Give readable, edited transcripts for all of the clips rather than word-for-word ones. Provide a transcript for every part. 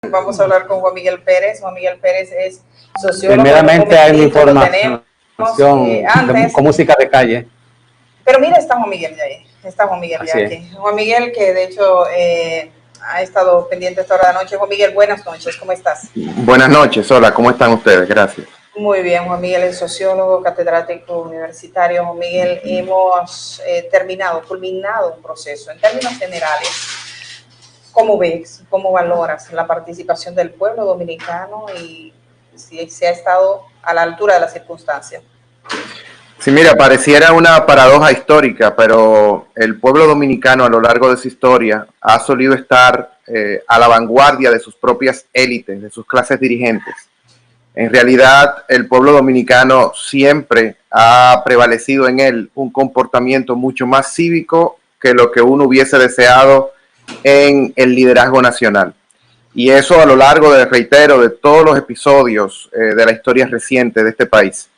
Vamos a hablar con Juan Miguel Pérez. Juan Miguel Pérez es sociólogo. Primeramente hay información con música de calle. Pero mira, está Juan Miguel ya ahí. Está Juan Miguel ya aquí. Juan Miguel, que de hecho ha estado pendiente esta hora de la noche. Juan Miguel, buenas noches, ¿cómo estás? Buenas noches, hola, ¿cómo están ustedes? Gracias. Muy bien, Juan Miguel es sociólogo, catedrático universitario. Juan Miguel, hemos culminado un proceso. En términos generales, ¿cómo ves, cómo valoras la participación del pueblo dominicano y si se ha estado a la altura de las circunstancias? Sí, mira, pareciera una paradoja histórica, pero el pueblo dominicano a lo largo de su historia ha solido estar a la vanguardia de sus propias élites, de sus clases dirigentes. En realidad, el pueblo dominicano siempre ha prevalecido en él un comportamiento mucho más cívico que lo que uno hubiese deseado en el liderazgo nacional. Y eso a lo largo reitero, de todos los episodios de la historia reciente de este país.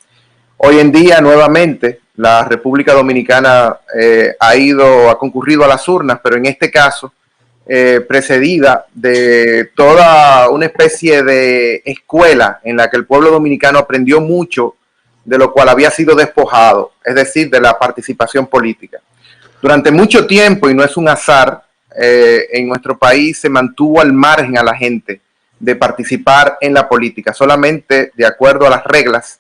Hoy en día, nuevamente, la República Dominicana ha concurrido a las urnas, pero en este caso, precedida de toda una especie de escuela en la que el pueblo dominicano aprendió mucho de lo cual había sido despojado, es decir, de la participación política. Durante mucho tiempo, y no es un azar, en nuestro país se mantuvo al margen a la gente de participar en la política, solamente de acuerdo a las reglas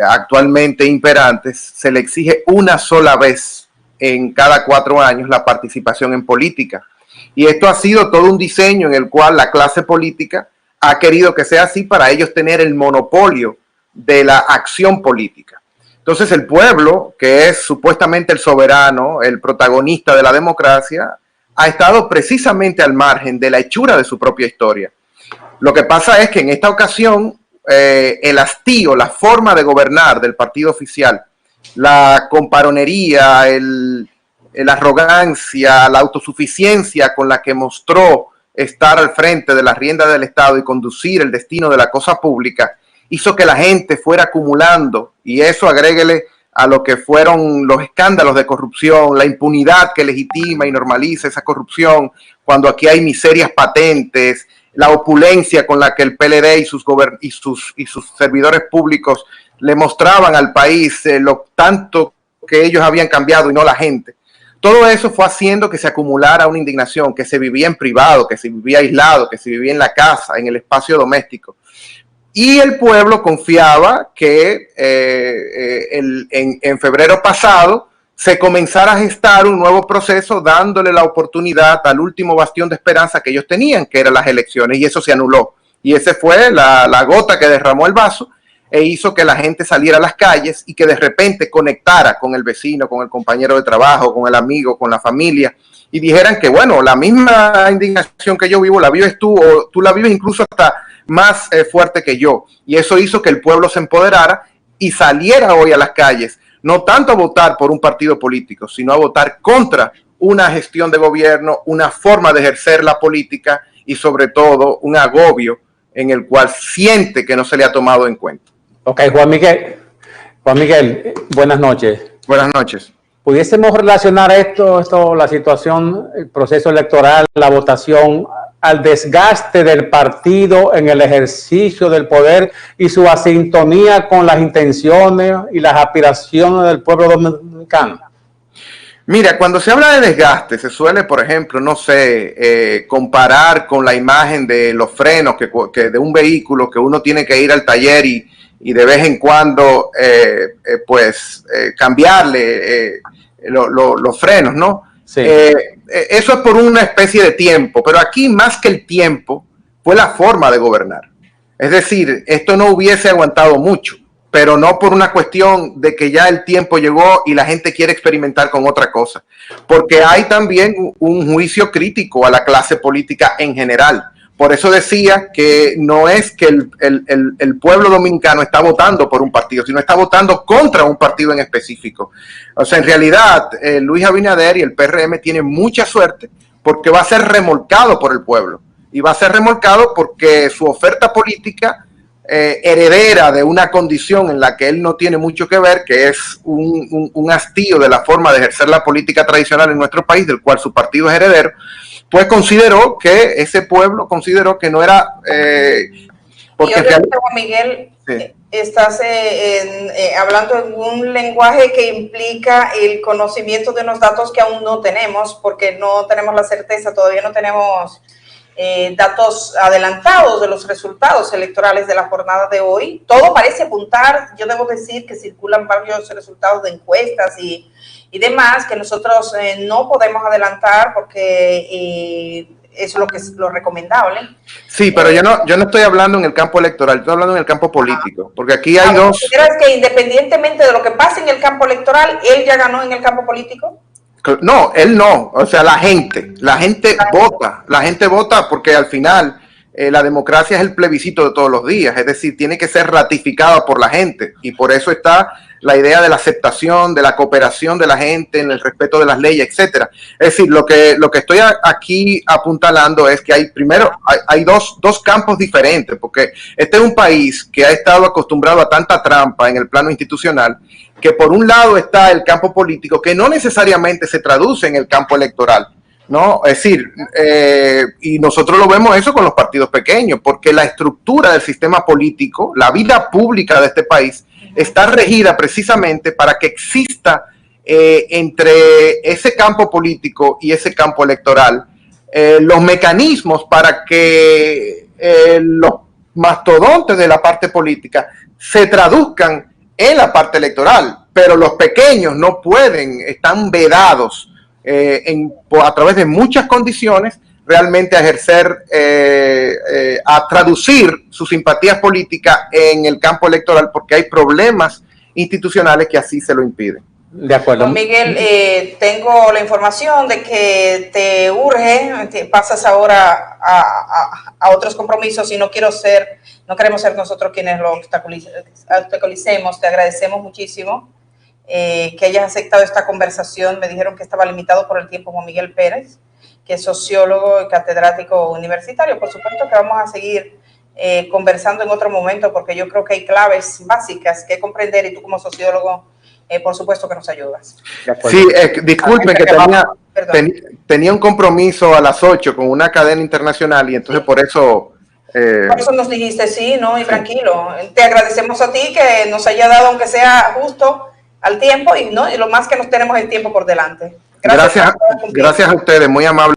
actualmente imperantes, se le exige una sola vez en cada 4 años la participación en política. Y esto ha sido todo un diseño en el cual la clase política ha querido que sea así para ellos tener el monopolio de la acción política. Entonces el pueblo, que es supuestamente el soberano, el protagonista de la democracia, ha estado precisamente al margen de la hechura de su propia historia. Lo que pasa es que en esta ocasión el hastío, la forma de gobernar del partido oficial, la comparonería, la arrogancia, la autosuficiencia con la que mostró estar al frente de la rienda del Estado y conducir el destino de la cosa pública, hizo que la gente fuera acumulando, y eso agréguele a lo que fueron los escándalos de corrupción, la impunidad que legitima y normaliza esa corrupción, cuando aquí hay miserias patentes, la opulencia con la que el PLD y sus servidores públicos le mostraban al país lo tanto que ellos habían cambiado y no la gente. Todo eso fue haciendo que se acumulara una indignación, que se vivía en privado, que se vivía aislado, que se vivía en la casa, en el espacio doméstico. Y el pueblo confiaba que en febrero pasado se comenzara a gestar un nuevo proceso, dándole la oportunidad al último bastión de esperanza que ellos tenían, que eran las elecciones, y eso se anuló. Y esa fue la gota que derramó el vaso e hizo que la gente saliera a las calles y que de repente conectara con el vecino, con el compañero de trabajo, con el amigo, con la familia, y dijeran que, bueno, la misma indignación que yo vivo la vives tú, o tú la vives incluso hasta más fuerte que yo. Y eso hizo que el pueblo se empoderara y saliera hoy a las calles, no tanto a votar por un partido político, sino a votar contra una gestión de gobierno, una forma de ejercer la política y sobre todo un agobio en el cual siente que no se le ha tomado en cuenta. Ok, Juan Miguel, buenas noches. Buenas noches. ¿Pudiésemos relacionar la situación, el proceso electoral, la votación, al desgaste del partido en el ejercicio del poder y su asintonía con las intenciones y las aspiraciones del pueblo dominicano? Mira, cuando se habla de desgaste, se suele, por ejemplo, no sé, comparar con la imagen de los frenos que de un vehículo que uno tiene que ir al taller y de vez en cuando, cambiarle los frenos, ¿no? Sí. Eso es por una especie de tiempo, pero aquí más que el tiempo fue la forma de gobernar. Es decir, esto no hubiese aguantado mucho, pero no por una cuestión de que ya el tiempo llegó y la gente quiere experimentar con otra cosa, porque hay también un juicio crítico a la clase política en general. Por eso decía que no es que el pueblo dominicano está votando por un partido, sino está votando contra un partido en específico. O sea, en realidad, Luis Abinader y el PRM tienen mucha suerte porque va a ser remolcado por el pueblo. Y va a ser remolcado porque su oferta política, heredera de una condición en la que él no tiene mucho que ver, que es un hastío de la forma de ejercer la política tradicional en nuestro país, del cual su partido es heredero, pues consideró que ese pueblo consideró que no era... porque yo creo que, Juan Miguel, sí, estás hablando en un lenguaje que implica el conocimiento de unos datos que aún no tenemos, porque no tenemos la certeza, todavía no tenemos datos adelantados de los resultados electorales de la jornada de hoy. Todo parece apuntar, yo debo decir que circulan varios resultados de encuestas y demás que nosotros no podemos adelantar porque es lo recomendable. Sí, pero yo no estoy hablando en el campo electoral, estoy hablando en el campo político, porque aquí hay dos... ¿Consideras que independientemente de lo que pase en el campo electoral, él ya ganó en el campo político? No, él no, o sea, la gente vota porque al final la democracia es el plebiscito de todos los días, es decir, tiene que ser ratificada por la gente y por eso está la idea de la aceptación, de la cooperación de la gente, en el respeto de las leyes, etcétera. Es decir, lo que estoy aquí apuntalando es que hay dos campos diferentes, porque este es un país que ha estado acostumbrado a tanta trampa en el plano institucional, que por un lado está el campo político, que no necesariamente se traduce en el campo electoral, ¿no? Es decir, y nosotros lo vemos eso con los partidos pequeños, porque la estructura del sistema político, la vida pública de este país, está regida precisamente para que exista entre ese campo político y ese campo electoral los mecanismos para que los mastodontes de la parte política se traduzcan en la parte electoral, pero los pequeños no pueden, están vedados a través de muchas condiciones realmente a ejercer, a traducir sus simpatías políticas en el campo electoral porque hay problemas institucionales que así se lo impiden. De acuerdo. Don Miguel, tengo la información de que te urge, pasas ahora a otros compromisos y no queremos ser nosotros quienes lo obstaculicemos. Te agradecemos muchísimo que hayas aceptado esta conversación. Me dijeron que estaba limitado por el tiempo Juan Miguel Pérez, que es sociólogo y catedrático universitario. Por supuesto que vamos a seguir conversando en otro momento porque yo creo que hay claves básicas que comprender y tú como sociólogo, por supuesto que nos ayudas. Sí, disculpen que tenía un compromiso a las 8 con una cadena internacional y entonces por eso... Por eso nos dijiste sí, ¿no? Y tranquilo. Te agradecemos a ti que nos haya dado, aunque sea justo, al tiempo y lo más que nos tenemos el tiempo por delante. Gracias a ustedes, muy amable.